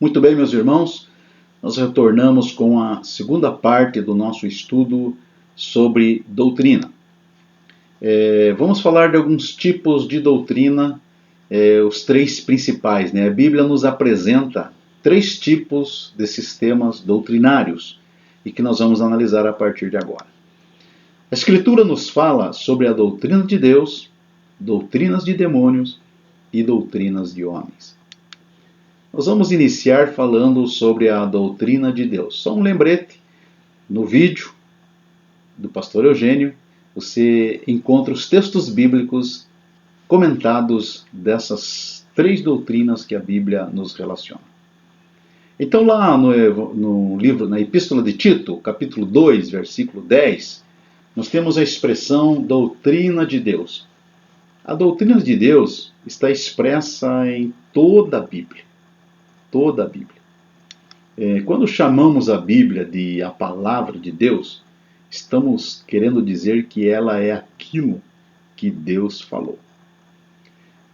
Muito bem, meus irmãos, nós retornamos com a segunda parte do nosso estudo sobre doutrina. Vamos falar de alguns tipos de doutrina, os três principais. A Bíblia nos apresenta três tipos de sistemas doutrinários e que nós vamos analisar a partir de agora. A Escritura nos fala sobre a doutrina de Deus, doutrinas de demônios e doutrinas de homens. Nós vamos iniciar falando sobre a doutrina de Deus. Só um lembrete, no vídeo do pastor Eugênio, você encontra os textos bíblicos comentados dessas três doutrinas que a Bíblia nos relaciona. Então lá no livro, na Epístola de Tito, capítulo 2, versículo 10, nós temos a expressão doutrina de Deus. A doutrina de Deus está expressa em toda a Bíblia. Toda a Bíblia. Quando chamamos a Bíblia de a palavra de Deus, estamos querendo dizer que ela é aquilo que Deus falou.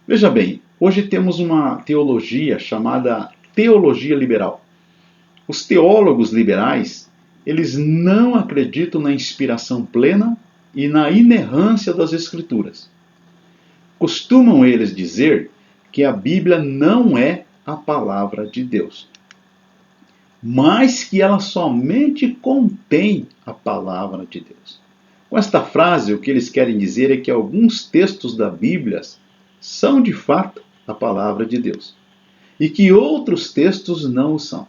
Veja bem, hoje temos uma teologia chamada teologia liberal. Os teólogos liberais, eles não acreditam na inspiração plena e na inerrância das Escrituras. Costumam eles dizer que a Bíblia não é a palavra de Deus, mas que ela somente contém a palavra de Deus. Com esta frase, o que eles querem dizer é que alguns textos da Bíblia são de fato a palavra de Deus e que outros textos não o são.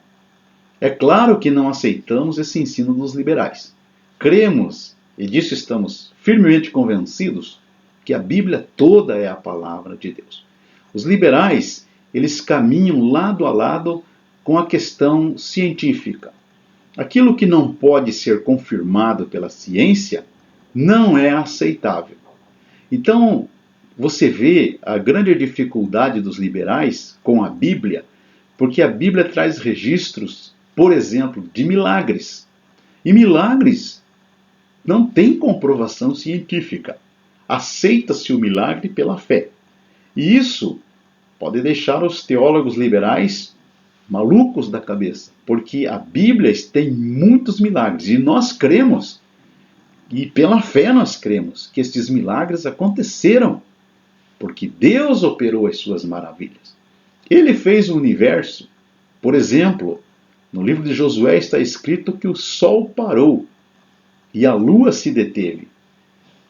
É claro que não aceitamos esse ensino dos liberais. Cremos, e disso estamos firmemente convencidos, que a Bíblia toda é a palavra de Deus. Os liberais, eles caminham lado a lado com a questão científica. Aquilo que não pode ser confirmado pela ciência não é aceitável. Então, você vê a grande dificuldade dos liberais com a Bíblia, porque a Bíblia traz registros, por exemplo, de milagres. E milagres não têm comprovação científica. Aceita-se o milagre pela fé. E isso pode deixar os teólogos liberais malucos da cabeça, porque a Bíblia tem muitos milagres e nós cremos, e pela fé nós cremos, que estes milagres aconteceram, porque Deus operou as suas maravilhas. Ele fez o universo. Por exemplo, no livro de Josué está escrito que o sol parou e a lua se deteve.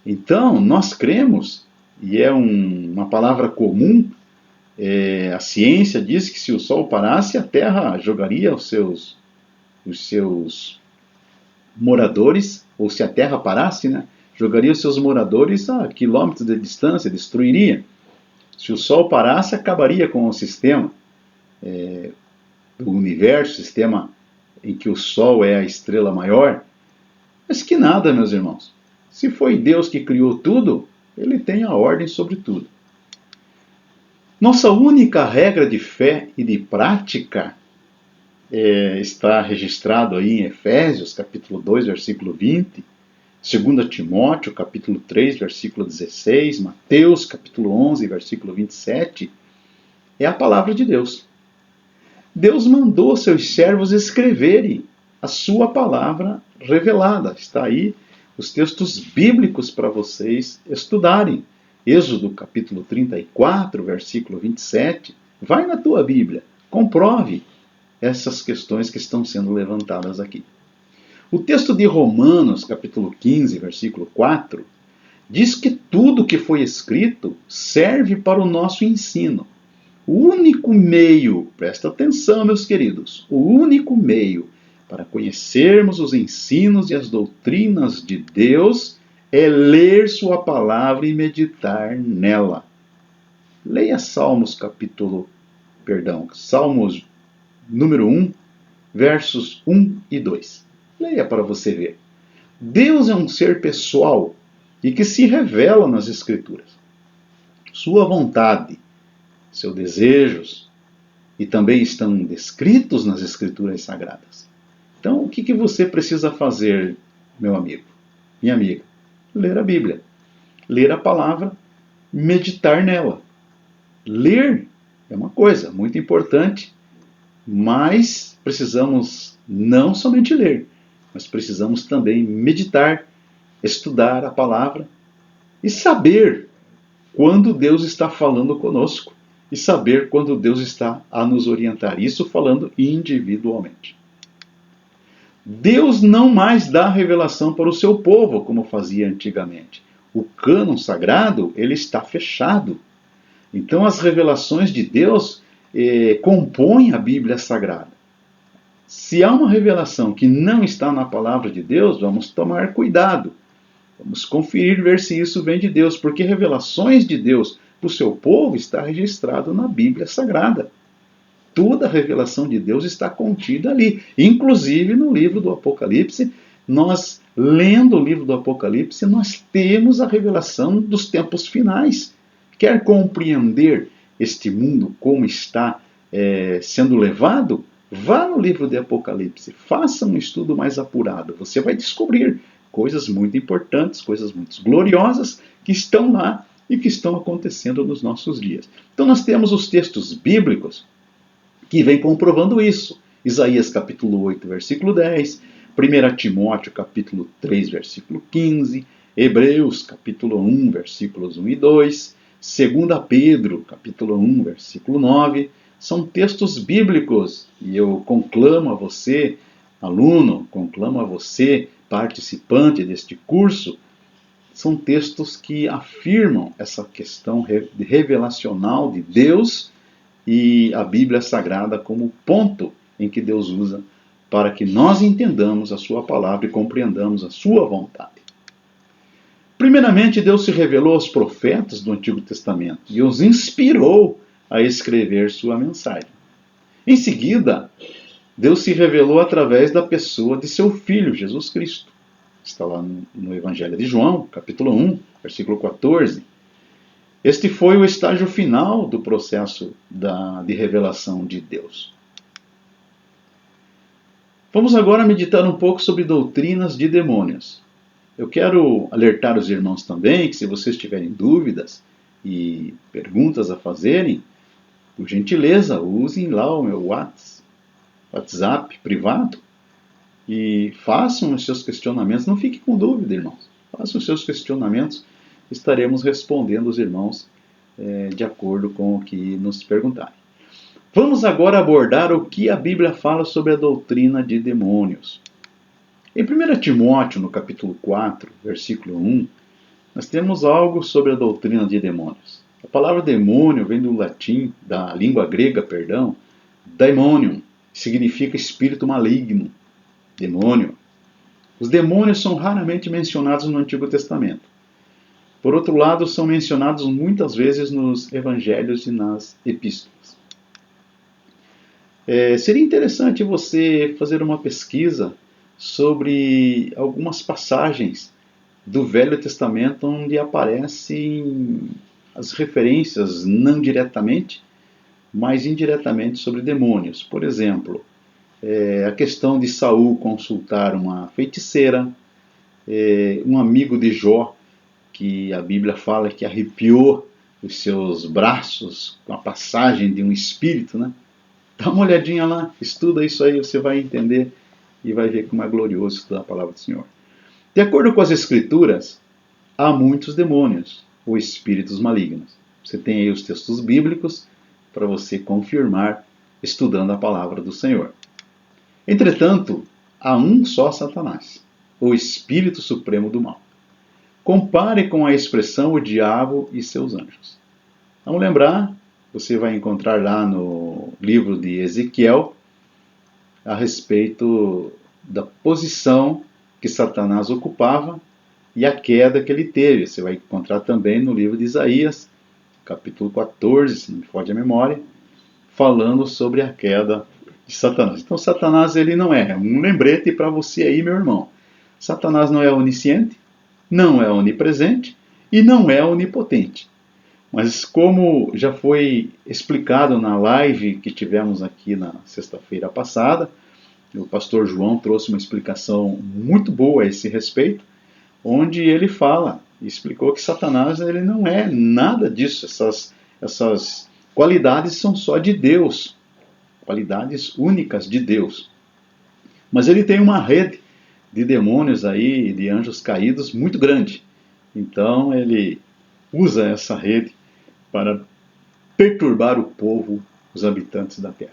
Então, nós cremos, e é uma palavra comum. A ciência diz que se o Sol parasse, a Terra jogaria os seus moradores, ou se a Terra parasse, jogaria os seus moradores a quilômetros de distância, destruiria. Se o Sol parasse, acabaria com o sistema do universo, sistema em que o Sol é a estrela maior. Mas que nada, meus irmãos. Se foi Deus que criou tudo, Ele tem a ordem sobre tudo. Nossa única regra de fé e de prática está registrado aí em Efésios, capítulo 2, versículo 20, 2 Timóteo, capítulo 3, versículo 16, Mateus, capítulo 11, versículo 27, é a palavra de Deus. Deus mandou seus servos escreverem a sua palavra revelada. Está aí os textos bíblicos para vocês estudarem. Êxodo capítulo 34, versículo 27. Vai na tua Bíblia, comprove essas questões que estão sendo levantadas aqui. O texto de Romanos, capítulo 15, versículo 4, diz que tudo que foi escrito serve para o nosso ensino. O único meio, presta atenção, meus queridos, o único meio para conhecermos os ensinos e as doutrinas de Deus é ler sua palavra e meditar nela. Leia Salmos número 1, versos 1 e 2. Leia para você ver. Deus é um ser pessoal e que se revela nas Escrituras. Sua vontade, seus desejos, e também estão descritos nas Escrituras Sagradas. Então, o que você precisa fazer, meu amigo, minha amiga? Ler a Bíblia, ler a palavra, meditar nela. Ler é uma coisa muito importante, Mas precisamos não somente ler, mas precisamos também meditar, estudar a palavra e saber quando Deus está falando conosco e saber quando Deus está a nos orientar. Isso falando individualmente. Deus não mais dá revelação para o seu povo, como fazia antigamente. O cânon sagrado, ele está fechado. Então as revelações de Deus compõem a Bíblia Sagrada. Se há uma revelação que não está na palavra de Deus, vamos tomar cuidado. Vamos conferir, ver se isso vem de Deus, porque revelações de Deus para o seu povo está registrado na Bíblia Sagrada. Toda a revelação de Deus está contida ali. Inclusive no livro do Apocalipse, nós, lendo o livro do Apocalipse, nós temos a revelação dos tempos finais. Quer compreender este mundo como está sendo levado? Vá no livro de Apocalipse, faça um estudo mais apurado. Você vai descobrir coisas muito importantes, coisas muito gloriosas que estão lá e que estão acontecendo nos nossos dias. Então nós temos os textos bíblicos que vêm comprovando isso. Isaías capítulo 8, versículo 10, 1 Timóteo capítulo 3, versículo 15, Hebreus capítulo 1, versículos 1 e 2, 2 Pedro capítulo 1, versículo 9, são textos bíblicos. E eu conclamo a você, aluno, conclamo a você, participante deste curso, são textos que afirmam essa questão revelacional de Deus e a Bíblia Sagrada como ponto em que Deus usa para que nós entendamos a sua palavra e compreendamos a sua vontade. Primeiramente, Deus se revelou aos profetas do Antigo Testamento e os inspirou a escrever sua mensagem. Em seguida, Deus se revelou através da pessoa de seu Filho, Jesus Cristo. Está lá no Evangelho de João, capítulo 1, versículo 14. Este foi o estágio final do processo de revelação de Deus. Vamos agora meditar um pouco sobre doutrinas de demônios. Eu quero alertar os irmãos também que, se vocês tiverem dúvidas e perguntas a fazerem, por gentileza, usem lá o meu WhatsApp privado e façam os seus questionamentos. Não fiquem com dúvida, irmãos. Façam os seus questionamentos. Estaremos respondendo os irmãos de acordo com o que nos perguntarem. Vamos agora abordar o que a Bíblia fala sobre a doutrina de demônios. Em 1 Timóteo, no capítulo 4, versículo 1, nós temos algo sobre a doutrina de demônios. A palavra demônio vem do latim, da língua grega, daimonium, significa espírito maligno, demônio. Os demônios são raramente mencionados no Antigo Testamento. Por outro lado, são mencionados muitas vezes nos evangelhos e nas epístolas. Seria interessante você fazer uma pesquisa sobre algumas passagens do Velho Testamento onde aparecem as referências, não diretamente, mas indiretamente, sobre demônios. Por exemplo, a questão de Saul consultar uma feiticeira, um amigo de Jó, que a Bíblia fala que arrepiou os seus braços com a passagem de um espírito, né? Dá uma olhadinha lá, estuda isso aí, você vai entender e vai ver como é glorioso estudar a palavra do Senhor. De acordo com as Escrituras, há muitos demônios ou espíritos malignos. Você tem aí os textos bíblicos para você confirmar estudando a palavra do Senhor. Entretanto, há um só Satanás, o Espírito Supremo do Mal. Compare com a expressão o diabo e seus anjos. Vamos lembrar, você vai encontrar lá no livro de Ezequiel a respeito da posição que Satanás ocupava e a queda que ele teve. Você vai encontrar também no livro de Isaías, capítulo 14, se não me falha a memória, falando sobre a queda de Satanás. Então Satanás ele não é um lembrete para você aí, meu irmão. Satanás não é onisciente, não é onipresente e não é onipotente. Mas como já foi explicado na live que tivemos aqui na sexta-feira passada, o pastor João trouxe uma explicação muito boa a esse respeito, onde ele fala, explicou que Satanás ele não é nada disso, essas qualidades são só de Deus. qualidades únicas de Deus. Mas ele tem uma rede de demônios aí, de anjos caídos, muito grande. Então ele usa essa rede para perturbar o povo, os habitantes da terra.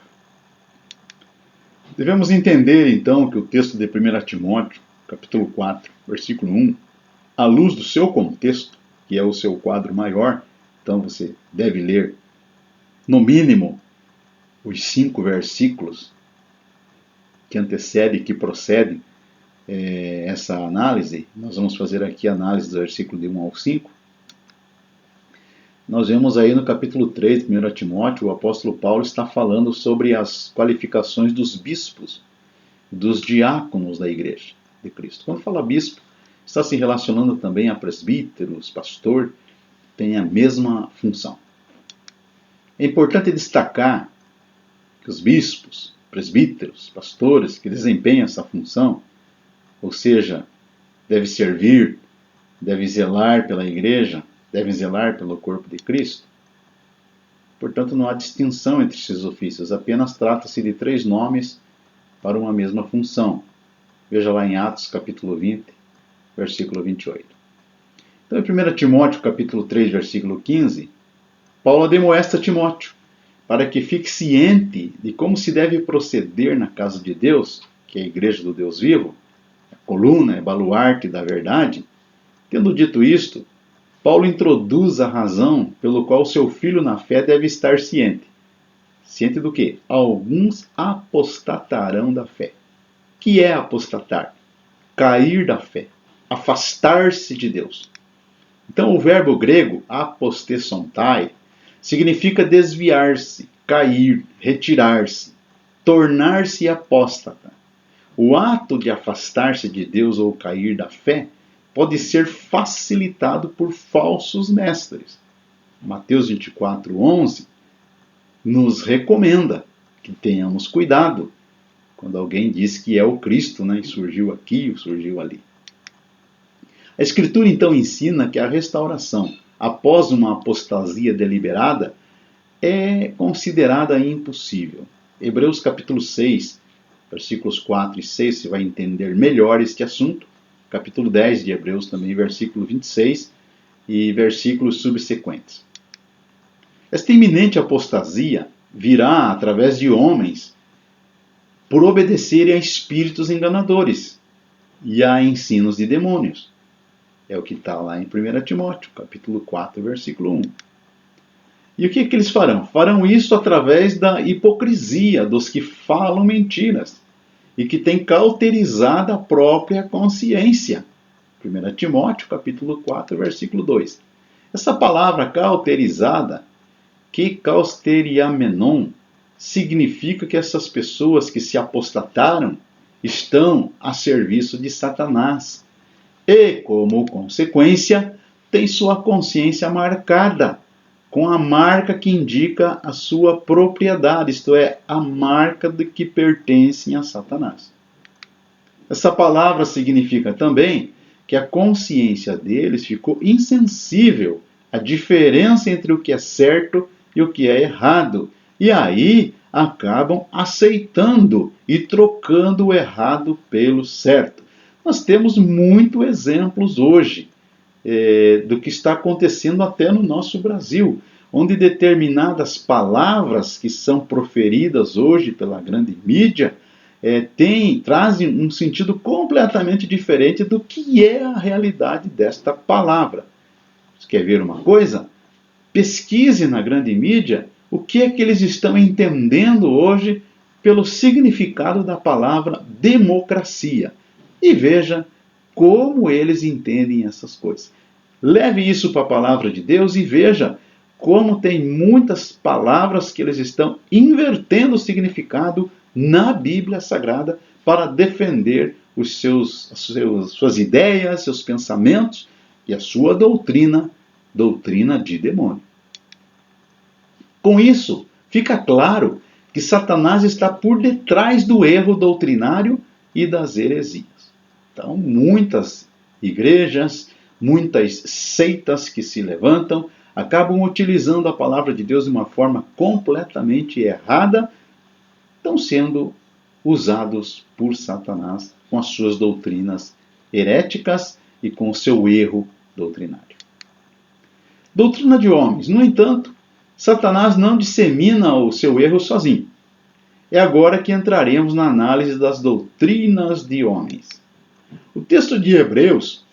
Devemos entender então que o texto de 1 Timóteo, capítulo 4, versículo 1, à luz do seu contexto, que é o seu quadro maior, então você deve ler no mínimo os 5 versículos que antecedem, que procedem essa análise. Nós vamos fazer aqui a análise do versículo de 1 ao 5. Nós vemos aí no capítulo 3 de 1 Timóteo, o apóstolo Paulo está falando sobre as qualificações dos bispos, dos diáconos da igreja de Cristo. Quando fala bispo, está se relacionando também a presbíteros, pastor, tem a mesma função. É importante destacar que os bispos, presbíteros, pastores que desempenham essa função, ou seja, deve servir, deve zelar pela igreja, deve zelar pelo corpo de Cristo. Portanto, não há distinção entre esses ofícios, apenas trata-se de 3 nomes para uma mesma função. Veja lá em Atos, capítulo 20, versículo 28. Então, em 1 Timóteo, capítulo 3, versículo 15, Paulo admoesta Timóteo para que fique ciente de como se deve proceder na casa de Deus, que é a igreja do Deus vivo, a coluna, é baluarte da verdade. Tendo dito isto, Paulo introduz a razão pelo qual seu filho na fé deve estar ciente. Ciente do quê? Alguns apostatarão da fé. O que é apostatar? Cair da fé, afastar-se de Deus. Então o verbo grego apostesontai significa desviar-se, cair, retirar-se, tornar-se apóstata. O ato de afastar-se de Deus ou cair da fé pode ser facilitado por falsos mestres. Mateus 24:11 nos recomenda que tenhamos cuidado quando alguém diz que é o Cristo, né, e surgiu aqui ou surgiu ali. A Escritura então ensina que a restauração após uma apostasia deliberada é considerada impossível. Hebreus capítulo 6, versículos 4 e 6, você vai entender melhor este assunto. Capítulo 10 de Hebreus também, versículo 26 e versículos subsequentes. Esta iminente apostasia virá através de homens por obedecerem a espíritos enganadores e a ensinos de demônios. É o que está lá em 1 Timóteo, capítulo 4, versículo 1. E o que eles farão? Farão isso através da hipocrisia dos que falam mentiras e que têm cauterizado a própria consciência. 1 Timóteo, capítulo 4, versículo 2. Essa palavra cauterizada, que causteriamenon, significa que essas pessoas que se apostataram estão a serviço de Satanás. E, como consequência, tem sua consciência marcada com a marca que indica a sua propriedade, isto é, a marca de que pertencem a Satanás. Essa palavra significa também que a consciência deles ficou insensível à diferença entre o que é certo e o que é errado, e aí acabam aceitando e trocando o errado pelo certo. Nós temos muitos exemplos hoje do que está acontecendo até no nosso Brasil, onde determinadas palavras que são proferidas hoje pela grande mídia trazem um sentido completamente diferente do que é a realidade desta palavra. Você quer ver uma coisa? Pesquise na grande mídia o que é que eles estão entendendo hoje pelo significado da palavra democracia. E veja como eles entendem essas coisas. Leve isso para a palavra de Deus e veja como tem muitas palavras que eles estão invertendo o significado na Bíblia Sagrada para defender suas ideias, seus pensamentos e a sua doutrina de demônio. Com isso, fica claro que Satanás está por detrás do erro doutrinário e das heresias. Então, muitas igrejas, muitas seitas que se levantam, acabam utilizando a palavra de Deus de uma forma completamente errada estão sendo usados por Satanás com as suas doutrinas heréticas e com o seu erro doutrinário. Doutrina de homens. No entanto, Satanás não dissemina o seu erro sozinho. É agora que entraremos na análise das doutrinas de homens. O texto de Hebreus,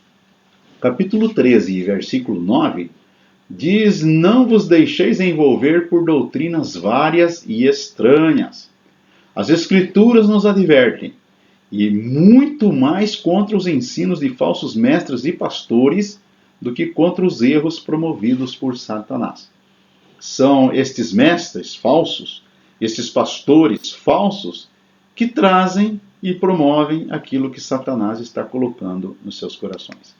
capítulo 13, versículo 9, diz: não vos deixeis envolver por doutrinas várias e estranhas. As Escrituras nos advertem, e muito mais contra os ensinos de falsos mestres e pastores do que contra os erros promovidos por Satanás. São estes mestres falsos, estes pastores falsos, que trazem e promovem aquilo que Satanás está colocando nos seus corações.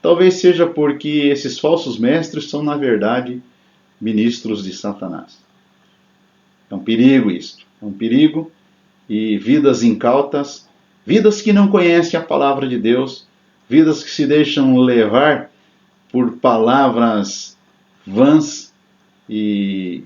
Talvez seja porque esses falsos mestres são, na verdade, ministros de Satanás. É um perigo isto. É um perigo, e vidas incautas, vidas que não conhecem a palavra de Deus, vidas que se deixam levar por palavras vãs e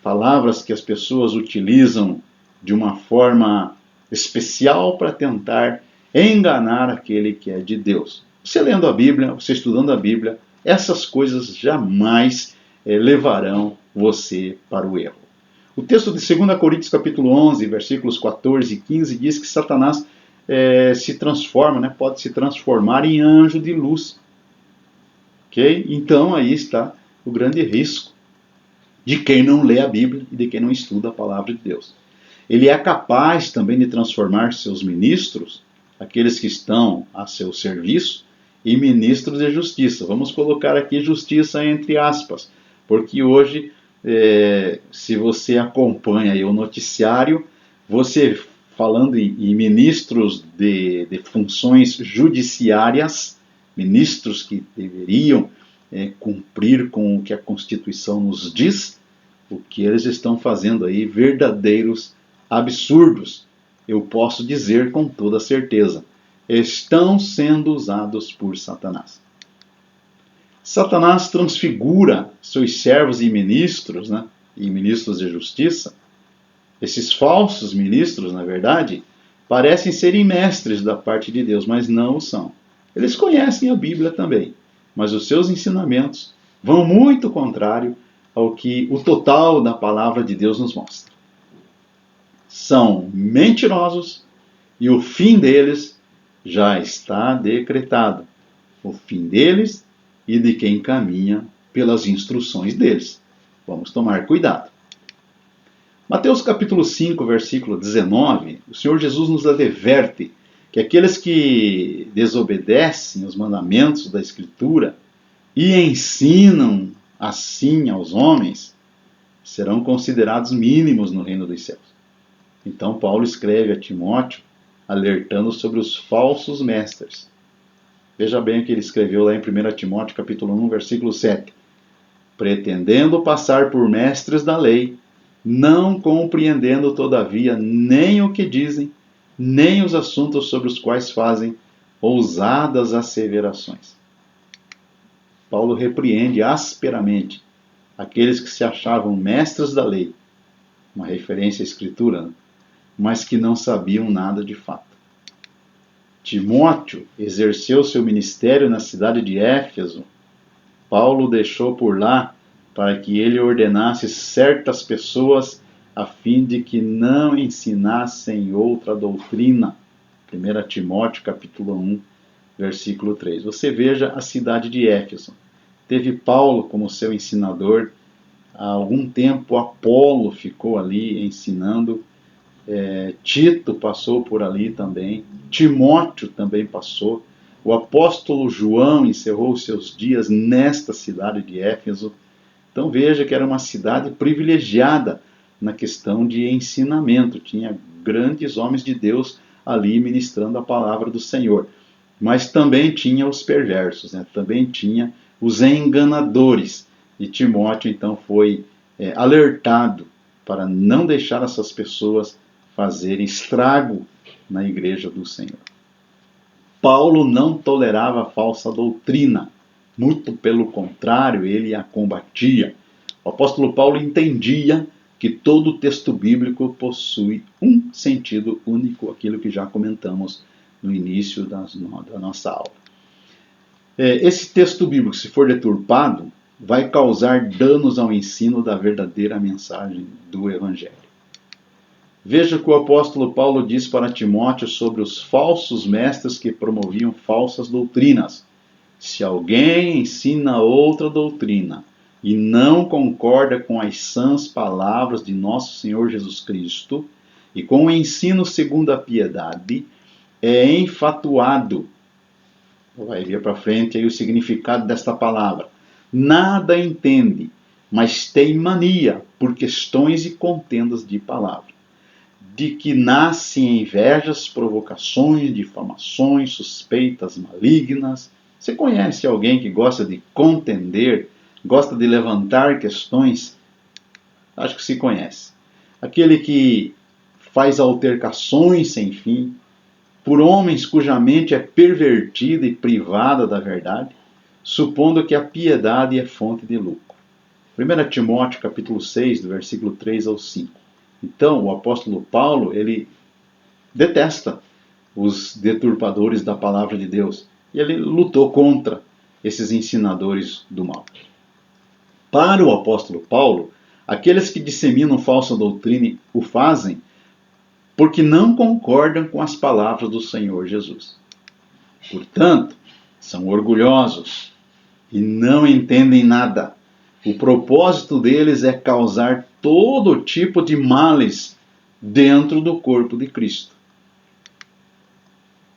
palavras que as pessoas utilizam de uma forma especial para tentar enganar aquele que é de Deus. Você lendo a Bíblia, você estudando a Bíblia, essas coisas jamais levarão você para o erro. O texto de 2 Coríntios capítulo 11, versículos 14 e 15 diz que Satanás se transforma, pode se transformar em anjo de luz. Okay? Então aí está o grande risco de quem não lê a Bíblia e de quem não estuda a palavra de Deus. Ele é capaz também de transformar seus ministros, aqueles que estão a seu serviço, em ministros de justiça. Vamos colocar aqui justiça entre aspas, porque hoje, se você acompanha aí o noticiário, você falando em ministros de funções judiciárias, ministros que deveriam cumprir com o que a Constituição nos diz, o que eles estão fazendo aí, verdadeiros absurdos. Eu posso dizer com toda certeza, estão sendo usados por Satanás. Satanás transfigura seus servos e ministros de justiça. Esses falsos ministros, na verdade, parecem serem mestres da parte de Deus, mas não o são. Eles conhecem a Bíblia também, mas os seus ensinamentos vão muito contrário ao que o total da palavra de Deus nos mostra. São mentirosos e o fim deles já está decretado. O fim deles e de quem caminha pelas instruções deles. Vamos tomar cuidado. Mateus capítulo 5, versículo 19, o Senhor Jesus nos adverte que aqueles que desobedecem os mandamentos da Escritura e ensinam assim aos homens, serão considerados mínimos no reino dos céus. Então Paulo escreve a Timóteo, alertando sobre os falsos mestres. Veja bem o que ele escreveu lá em 1 Timóteo capítulo 1, versículo 7. Pretendendo passar por mestres da lei, não compreendendo todavia nem o que dizem, nem os assuntos sobre os quais fazem ousadas asseverações. Paulo repreende asperamente aqueles que se achavam mestres da lei, uma referência à Escritura, mas que não sabiam nada de fato. Timóteo exerceu seu ministério na cidade de Éfeso. Paulo deixou por lá para que ele ordenasse certas pessoas a fim de que não ensinassem outra doutrina. 1 Timóteo capítulo 1, versículo 3. Você veja a cidade de Éfeso. Teve Paulo como seu ensinador. Há algum tempo Apolo ficou ali ensinando. Tito passou por ali também. Timóteo também passou. O apóstolo João encerrou seus dias nesta cidade de Éfeso. Então veja que era uma cidade privilegiada na questão de ensinamento. Tinha grandes homens de Deus ali ministrando a palavra do Senhor. Mas também tinha os perversos, também tinha os enganadores. E Timóteo então foi alertado para não deixar essas pessoas fazerem estrago na igreja do Senhor. Paulo não tolerava falsa doutrina. Muito pelo contrário, ele a combatia. O apóstolo Paulo entendia que todo texto bíblico possui um sentido único, aquilo que já comentamos no início da nossa aula. Esse texto bíblico, se for deturpado, vai causar danos ao ensino da verdadeira mensagem do Evangelho. Veja o que o apóstolo Paulo diz para Timóteo sobre os falsos mestres que promoviam falsas doutrinas. Se alguém ensina outra doutrina e não concorda com as sãs palavras de nosso Senhor Jesus Cristo e com o ensino segundo a piedade, é enfatuado. Vai vir para frente aí o significado desta palavra. Nada entende, mas tem mania por questões e contendas de palavra, de que nascem invejas, provocações, difamações, suspeitas malignas. Você conhece alguém que gosta de contender, gosta de levantar questões? Acho que se conhece. Aquele que faz altercações sem fim, por homens cuja mente é pervertida e privada da verdade, supondo que a piedade é fonte de lucro. 1 Timóteo capítulo 6, do versículo 3 ao 5. Então, o apóstolo Paulo, ele detesta os deturpadores da palavra de Deus. E ele lutou contra esses ensinadores do mal. Para o apóstolo Paulo, aqueles que disseminam falsa doutrina o fazem porque não concordam com as palavras do Senhor Jesus. Portanto, são orgulhosos e não entendem nada. O propósito deles é causar todo tipo de males dentro do corpo de Cristo.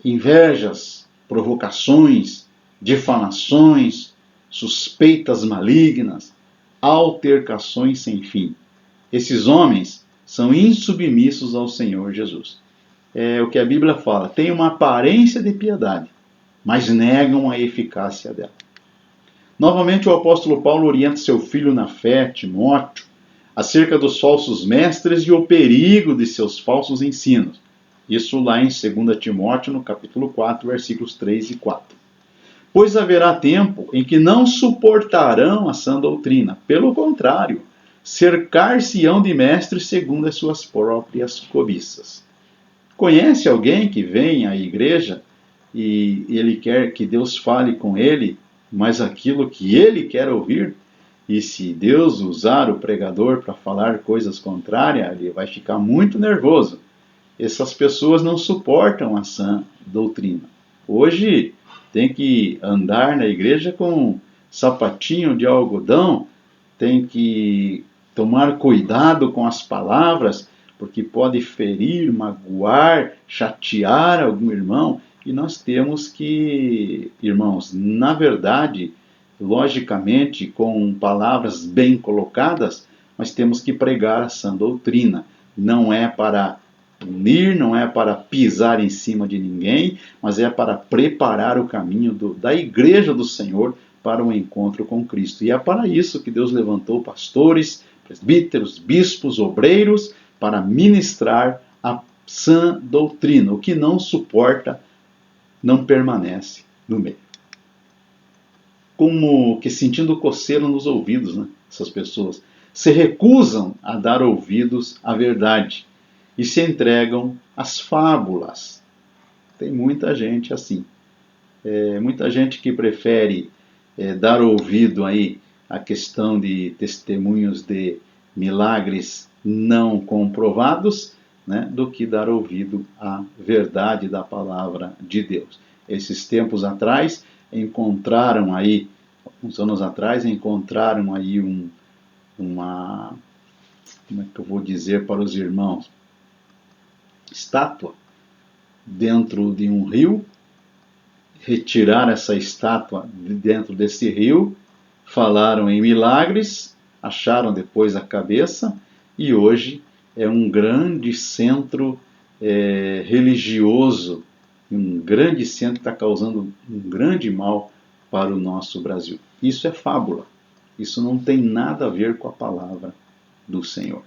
Invejas, provocações, difamações, suspeitas malignas, altercações sem fim. Esses homens são insubmissos ao Senhor Jesus. É o que a Bíblia fala. Tem uma aparência de piedade, mas negam a eficácia dela. Novamente, o apóstolo Paulo orienta seu filho na fé, Timóteo, acerca dos falsos mestres e o perigo de seus falsos ensinos. Isso lá em 2 Timóteo, no capítulo 4, versículos 3 e 4. Pois haverá tempo em que não suportarão a sã doutrina. Pelo contrário, cercar-se-ão de mestres segundo as suas próprias cobiças. Conhece alguém que vem à igreja e ele quer que Deus fale com ele, mas aquilo que ele quer ouvir? E se Deus usar o pregador para falar coisas contrárias, ele vai ficar muito nervoso. Essas pessoas não suportam a sã doutrina. Hoje tem que andar na igreja com sapatinho de algodão, tem que tomar cuidado com as palavras, porque pode ferir, magoar, chatear algum irmão. E nós temos que, irmãos, na verdade, logicamente, com palavras bem colocadas, nós temos que pregar a sã doutrina. Não é para punir, não é para pisar em cima de ninguém, mas é para preparar o caminho da igreja do Senhor para o encontro com Cristo. E é para isso que Deus levantou pastores, presbíteros, bispos, obreiros, para ministrar a sã doutrina. O que não suporta, não permanece no meio. Como que sentindo coceira nos ouvidos, né? Essas pessoas se recusam a dar ouvidos à verdade e se entregam às fábulas. Tem muita gente assim. Muita gente que prefere dar ouvido aí à questão de testemunhos de milagres não comprovados, né, do que dar ouvido à verdade da palavra de Deus. Esses tempos atrás, encontraram aí, uns anos atrás, encontraram aí uma, como é que eu vou dizer para os irmãos, estátua dentro de um rio. Retiraram essa estátua de dentro desse rio, falaram em milagres, acharam depois a cabeça e hoje é um grande centro religioso, um grande centro que está causando um grande mal para o nosso Brasil. Isso é fábula, isso não tem nada a ver com a palavra do Senhor.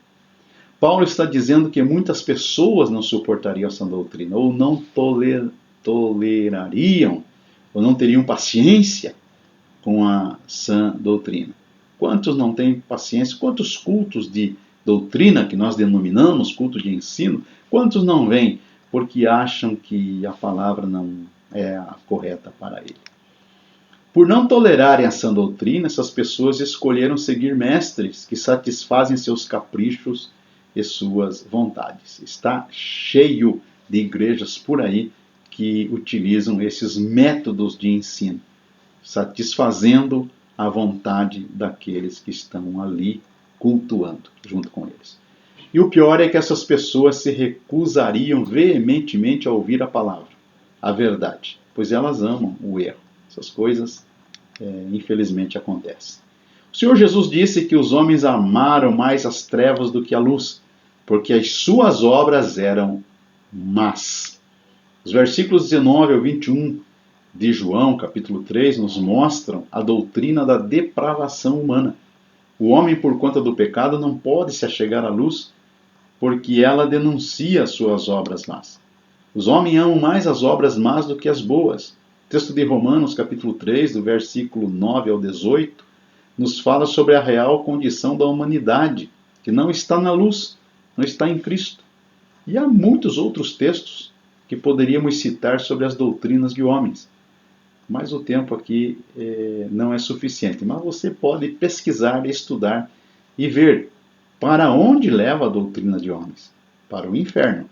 Paulo está dizendo que muitas pessoas não suportariam essa doutrina, ou não tolerariam, ou não teriam paciência com a sã doutrina. Quantos não têm paciência? Quantos cultos de doutrina, que nós denominamos culto de ensino, quantos não vêm porque acham que a palavra não é a correta para ele? Por não tolerarem a sã doutrina, essas pessoas escolheram seguir mestres que satisfazem seus caprichos e suas vontades. Está cheio de igrejas por aí que utilizam esses métodos de ensino, satisfazendo a vontade daqueles que estão ali cultuando junto com eles. E o pior é que essas pessoas se recusariam veementemente a ouvir a palavra, a verdade, pois elas amam o erro. Essas coisas, infelizmente, acontecem. O Senhor Jesus disse que os homens amaram mais as trevas do que a luz, porque as suas obras eram más. Os versículos 19 ao 21 de João, capítulo 3, nos mostram a doutrina da depravação humana. O homem, por conta do pecado, não pode se achegar à luz, porque ela denuncia as suas obras más. Os homens amam mais as obras más do que as boas. O texto de Romanos, capítulo 3, do versículo 9 ao 18, nos fala sobre a real condição da humanidade, que não está na luz, não está em Cristo. E há muitos outros textos que poderíamos citar sobre as doutrinas de homens. Mas o tempo aqui não é suficiente. Mas você pode pesquisar, estudar e ver para onde leva a doutrina de homens. Para o inferno.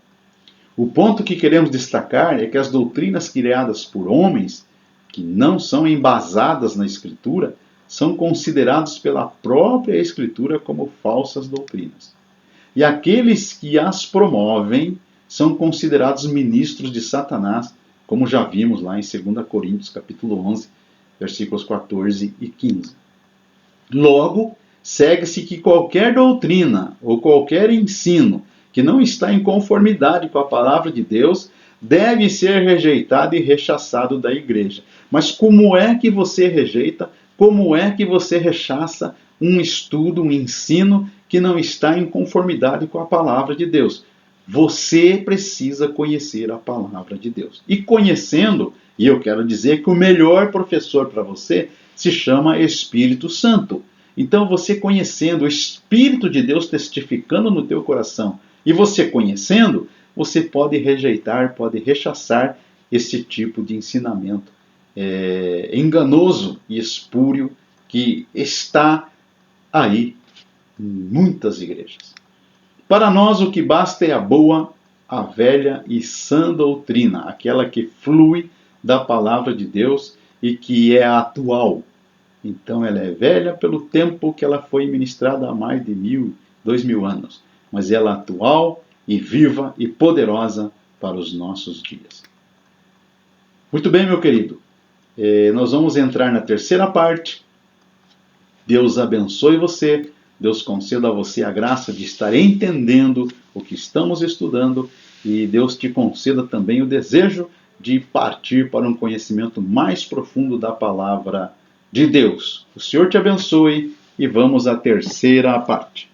O ponto que queremos destacar é que as doutrinas criadas por homens, que não são embasadas na Escritura, são consideradas pela própria Escritura como falsas doutrinas. E aqueles que as promovem são considerados ministros de Satanás, como já vimos lá em 2 Coríntios, capítulo 11, versículos 14 e 15. Logo, segue-se que qualquer doutrina ou qualquer ensino que não está em conformidade com a palavra de Deus deve ser rejeitado e rechaçado da igreja. Mas como é que você rejeita, como é que você rechaça um estudo, um ensino que não está em conformidade com a palavra de Deus? Você precisa conhecer a palavra de Deus. E conhecendo, e eu quero dizer que o melhor professor para você se chama Espírito Santo. Então você conhecendo, o Espírito de Deus testificando no teu coração, e você conhecendo, você pode rejeitar, pode rechaçar esse tipo de ensinamento enganoso e espúrio que está aí em muitas igrejas. Para nós o que basta é a boa, a velha e sã doutrina, aquela que flui da palavra de Deus e que é atual. Então ela é velha pelo tempo que ela foi ministrada há mais de 2.000 anos, mas ela é atual e viva e poderosa para os nossos dias. Muito bem, meu querido. Nós vamos entrar na terceira parte. Deus abençoe você. Deus conceda a você a graça de estar entendendo o que estamos estudando e Deus te conceda também o desejo de partir para um conhecimento mais profundo da palavra de Deus. O Senhor te abençoe e vamos à terceira parte.